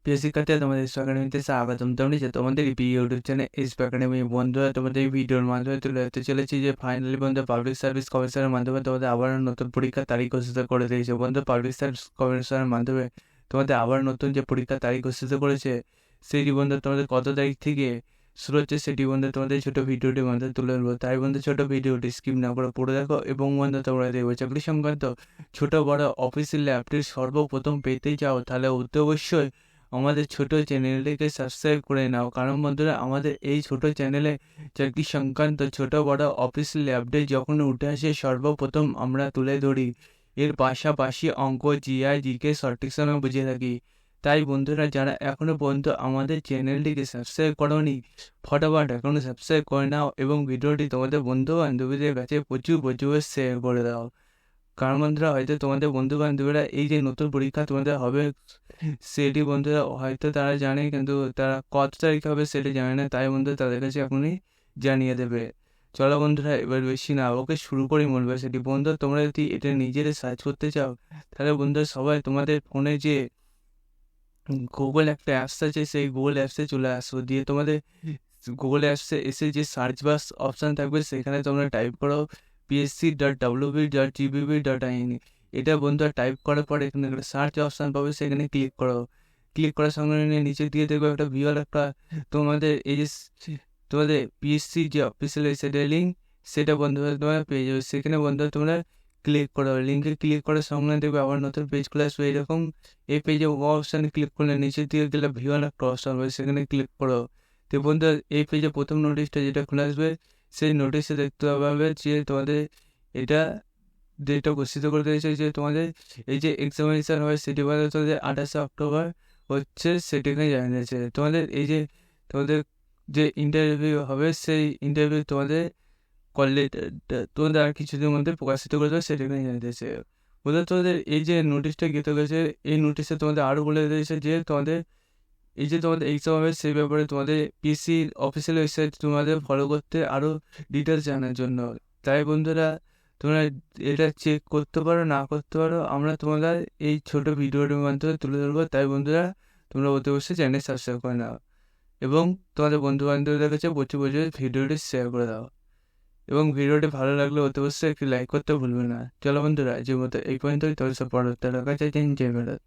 প্রিয় শিক্ষার্থী, তোমাদের ইসরো একাডেমিতে স্বাগতম। তোমরা যে তোমাদের ইউটিউব চ্যানেল ইসরো একাডেমি বন্ধুরা, তোমাদের এই ভিডিওর মাধ্যমে তুলে ধরতে চলেছি যে ফাইনালি বন্ধু পাবলিক সার্ভিস কমিশনের মাধ্যমে তোমাদের আবার নতুন পরীক্ষার তারিখ ঘোষিত করে দিয়েছে। বন্ধু পাবলিক সার্ভিস কমিশনের মাধ্যমে তোমাদের আবার নতুন যে পরীক্ষার তারিখ ঘোষিত করেছে, সেটি বন্ধু তোমাদের কত তারিখ থেকে শুরু হচ্ছে সেটি বন্ধু তোমাদের ছোট ভিডিওটির মাধ্যমে তুলে ধরবো। তাই বন্ধু ছোট ভিডিওটি স্কিপ না করে পড়ে দেখো এবং বন্ধু তোমরা দেখবো চাকরি সংক্রান্ত ছোট বড় অফিসিয়াল আপডেট সর্বপ্রথম পেতে চাও, তাহলে অতি অবশ্যই আমাদের ছোট চ্যানেলটিকে সাবস্ক্রাইব করে নাও। কারণ বন্ধুরা, আমাদের এই ছোট চ্যানেলে চাকরি সংক্রান্ত ছোট বড় অফিসিয়াল আপডেট যখন উঠে আসে সর্বপ্রথম আমরা তুলে ধরি। এর পাশাপাশি অঙ্ক, জিআই, জিকে সঠিক সময় বুঝিয়ে থাকি। তাই বন্ধুরা, যারা এখনো পর্যন্ত আমাদের চ্যানেলটিকে সাবস্ক্রাইব করোনি, ফটাফট এখনো সাবস্ক্রাইব করে নাও এবং ভিডিওটি তোমাদের বন্ধু বান্ধবীদের কাছে প্রচুর প্রচুর শেয়ার করে দাও। কারণ বন্ধুরা, হয়তো তোমাদের বন্ধু বান্ধবীরা এই যে নতুন পরীক্ষা তোমাদের হবে সেটি বন্ধুরা হয়তো তারা জানে, কিন্তু তারা কত তারিখ হবে সেটি জানে না। তাই বন্ধু তাদের কাছে এখনই জানিয়ে দেবে। চলো বন্ধুরা, এবার বেশি না ওকে শুরু করি মূল সেটি। বন্ধু, তোমরা যদি এটা নিজেরা সার্চ করতে চাও, তাহলে বন্ধুরা সবাই তোমাদের ফোনে যে গুগল একটা অ্যাপস আছে, সেই গুগল অ্যাপসে চলে আসো। দিয়ে তোমাদের গুগল অ্যাপসে এসে যে সার্চ বাস অপশান থাকবে, সেখানে তোমরা টাইপ করো psc.wb.gbb.in। এটা বন্ধুরা টাইপ করার পরে এখানে একটা সার্চ অপশান পাবে, সেখানে ক্লিক করো। ক্লিক করার সঙ্গে সঙ্গে নিচে দিয়ে দেখবে একটা ভিওর একটা তোমাদের এই যে তোমাদের পিএসসি যে অফিসিয়াল ওয়েবসাইটের লিঙ্ক, সেটা বন্ধুরা তোমরা পেয়ে যাবে। সেখানে বন্ধুরা তোমরা ক্লিক করো। লিঙ্কে ক্লিক করার সঙ্গে দেখবে আবার নতুন পেজ খুলে আসবে এরকম। এই পেজে ও অপশানে ক্লিক করলে নিচে দিয়ে গেলে ভিওর একটা অপশান হবে, সেখানে ক্লিক করো। তো বন্ধুরা, এই পেজে প্রথম নোটিশটা যেটা খুলে আসবে, সেই নোটিশে দেখতে পাবে যে তোমাদের এটা ডেটটা ঘোষিত করে দিয়েছে যে তোমাদের এই যে এক্সামিনেশান হবে সেটি বলে তোমাদের 28শে অক্টোবর হচ্ছে, সেটিকে জানিয়েছে। তোমাদের এই যে তোমাদের যে ইন্টারভিউ হবে, সেই ইন্টারভিউ তোমাদের তোমাদের আর কিছুদিনের মধ্যে প্রকাশিত করে দেবে, সেটাকে জানিয়েছে। বলে তোমাদের এই যে নোটিশটা গেতে গেছে, এই নোটিশে তোমাদের আরও বলে দিয়েছে যে তোমাদের এই যে তোমাদের এক্সাম হবে সেই ব্যাপারে তোমাদের পিসি অফিসিয়াল ওয়েবসাইট তোমাদের ফলো করতে আরও ডিটেলস জানার জন্য। তাই বন্ধুরা, তোমরা এটা চেক করতে পারো, না করতে পারো, আমরা তোমাদের এই ছোট ভিডিওটির মাধ্যমে তুলে ধরবো। তাই বন্ধুরা, তোমরা অতি অবশ্যই চ্যানেল সাবস্ক্রাইব করে নাও এবং তোমাদের বন্ধু বান্ধবদের কাছে প্রচুর প্রচুর ভিডিওটি শেয়ার করে দাও। এবং ভিডিওটি ভালো লাগলে অতি অবশ্যই একটি লাইক করতে ভুলবে না। চলো বন্ধুরা, যে মতো এই পর্যন্তই। তবে সব পরবর্তী কাছে জয় ভারত।